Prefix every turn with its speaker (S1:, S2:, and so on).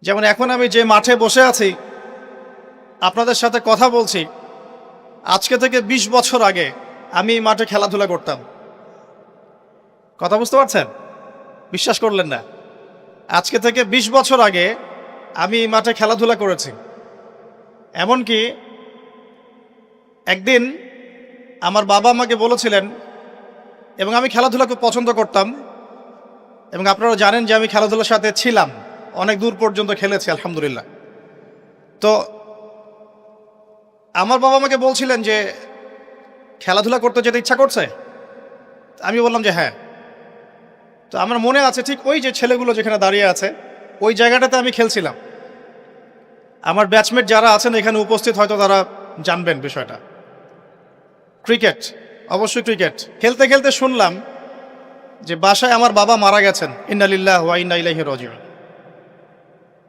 S1: যেমন এখন আমি যে মাঠে বসে আছি, আপনাদের সাথে কথা বলছি, আজকে থেকে ২০ বছর আগে আমি এই মাঠে খেলাধুলা করতাম। কথা বুঝতে পারছেন? বিশ্বাস করলেন না। আজকে থেকে ২০ বছর আগে আমি এই মাঠে খেলাধুলা করেছি। এমনকি একদিন আমার বাবা আমাকে বলেছিলেন, এবং আমি খেলাধুলা খুব পছন্দ করতাম, এবং আপনারা জানেন যে আমি খেলাধুলার সাথে ছিলাম, অনেক দূর পর্যন্ত খেলেছি আলহামদুলিল্লাহ। তো আমার বাবা আমাকে বলছিলেন যে খেলাধুলা করতে যেতে ইচ্ছা করছে? আমি বললাম যে হ্যাঁ। তো আমার মনে আছে ঠিক ওই যে ছেলেগুলো যেখানে দাঁড়িয়ে আছে ওই জায়গাটাতে আমি খেলছিলাম। আমার ব্যাচমেট যারা আছেন এখানে উপস্থিত হয়তো তারা জানবেন বিষয়টা। ক্রিকেট, অবশ্যই ক্রিকেট খেলতে খেলতে শুনলাম যে বাসায় আমার বাবা মারা গেছেন। ইন্না লিল্লাহি ওয়া ইন্না ইলাইহি রাজিউন।